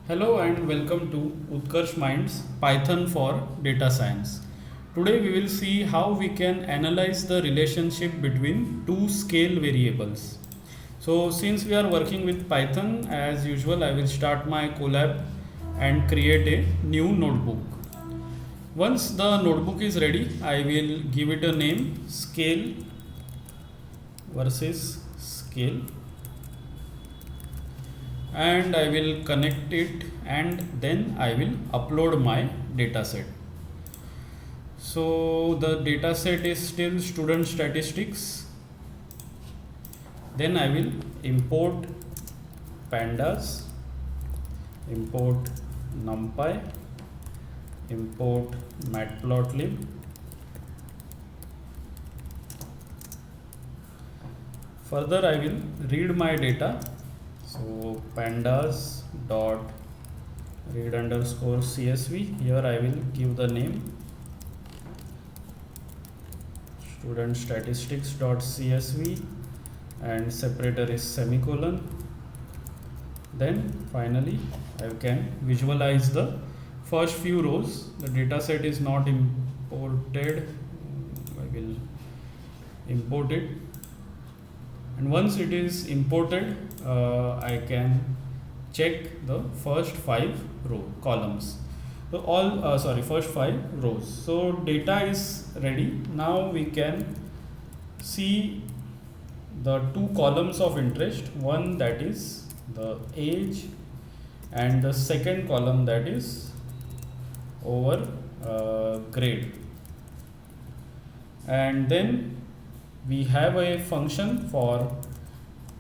Hello and welcome to Utkarsh Minds Python for Data Science. Today we will see how we can analyze the relationship between two scale variables. So since we are working with Python, as usual I will start my Colab and create a new notebook. Once the notebook is ready, I will give it a name scale versus scale, and I will connect it and then I will upload my dataset. So the dataset is still student statistics. Then I will import pandas, import numpy, import matplotlib. Further I will read my data. So pandas dot read underscore csv. Here I will give the name student statistics dot csv and separator is semicolon. Then finally I can visualize the first few rows. The data set is not imported. I will import it, and once it is imported I can check the first 5 columns. So first 5 rows. So data is ready. Now we can see the 2 columns of interest, one that is the age and the second column that is over grade. And then we have a function for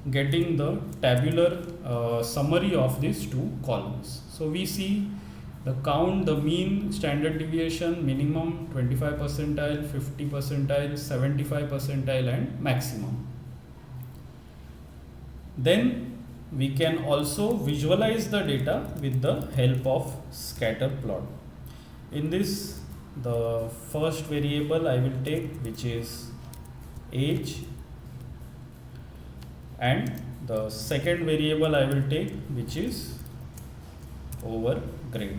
getting the tabular summary of these 2 columns. So we see the count, the mean, standard deviation, minimum, 25 percentile, 50 percentile, 75 percentile and maximum. Then we can also visualize the data with the help of scatter plot. In this, the first variable I will take, which is age, and the second variable I will take, which is over grade,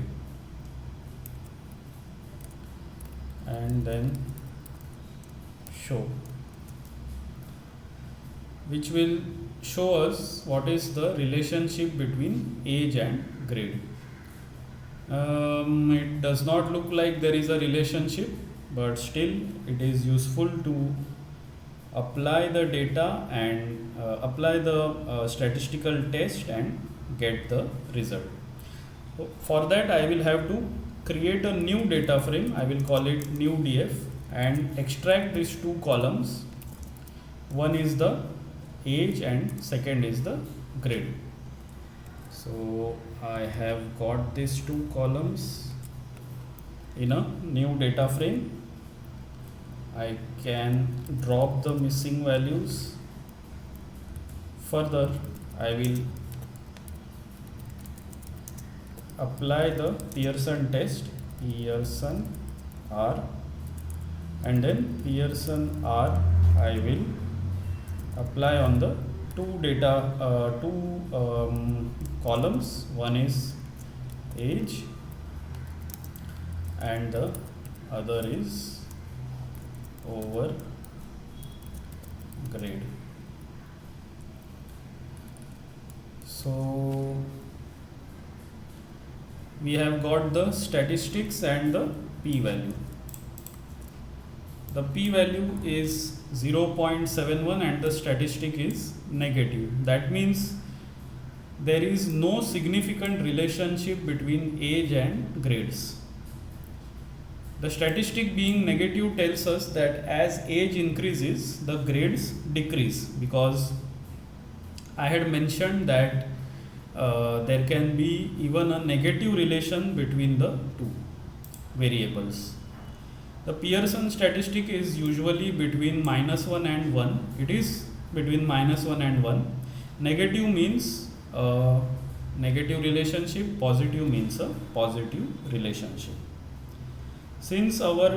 and then show, which will show us what is the relationship between age and grade. It does not look like there is a relationship, but still it is useful to apply the data and apply the statistical test and get the result. So for that I will have to create a new data frame. I will call it new df and extract these 2 columns. One is the age and second is the grade. So I have got these 2 columns in a new data frame. I can drop the missing values. Further, I will apply the Pearson test, Pearson R, and then Pearson R I will apply on the 2 columns. One is age and the other is over grade. So we have got the statistics and the p-value. The p-value is 0.71 and the statistic is negative. That means there is no significant relationship between age and grades. The statistic being negative tells us that as age increases, the grades decrease, because I had mentioned that there can be even a negative relation between the 2 variables. The Pearson statistic is usually between -1 and 1. It is between -1 and 1. Negative means negative relationship, positive means a positive relationship. Since our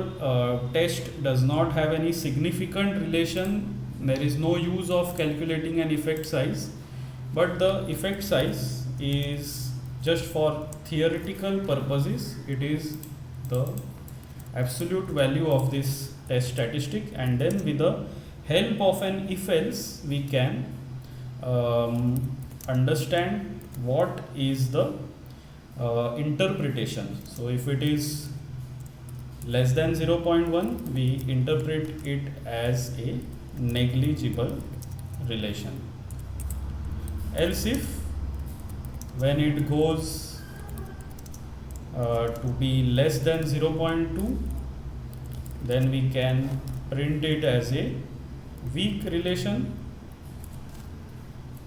test does not have any significant relation, there is no use of calculating an effect size, but the effect size is just for theoretical purposes, it is the absolute value of this test statistic, and then with the help of an if else we can understand what is the interpretation. So if it is less than 0.1, we interpret it as a negligible relation. Else if when it goes to be less than 0.2, then we can print it as a weak relation,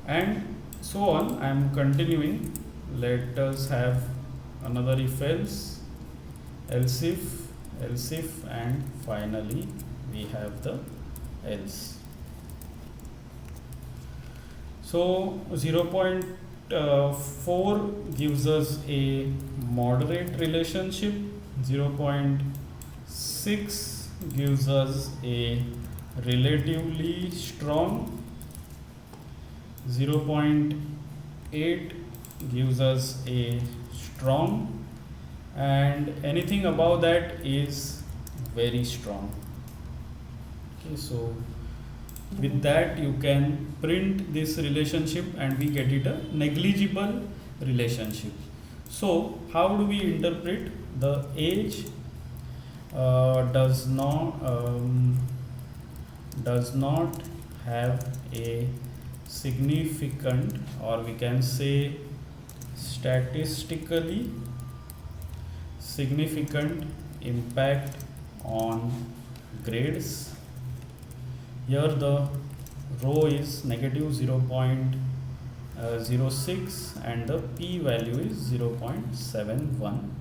and so on. I am continuing. Let us have another if else, else if, and finally we have the else. So 0.4 gives us a moderate relationship, 0.6 gives us a relatively strong, 0.8 gives us a strong, and anything above that is very strong. Okay, so with that you can print this relationship and we get it a negligible relationship. So how do we interpret the age does not have a significant, or we can say statistically significant impact on grades. Here the rho is negative 0.06 and the p value is 0.71.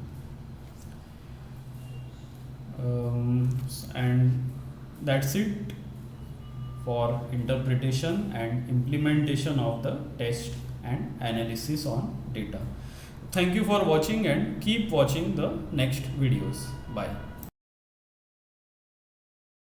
And that's it for interpretation and implementation of the test and analysis on data. Thank you for watching and keep watching the next videos. Bye.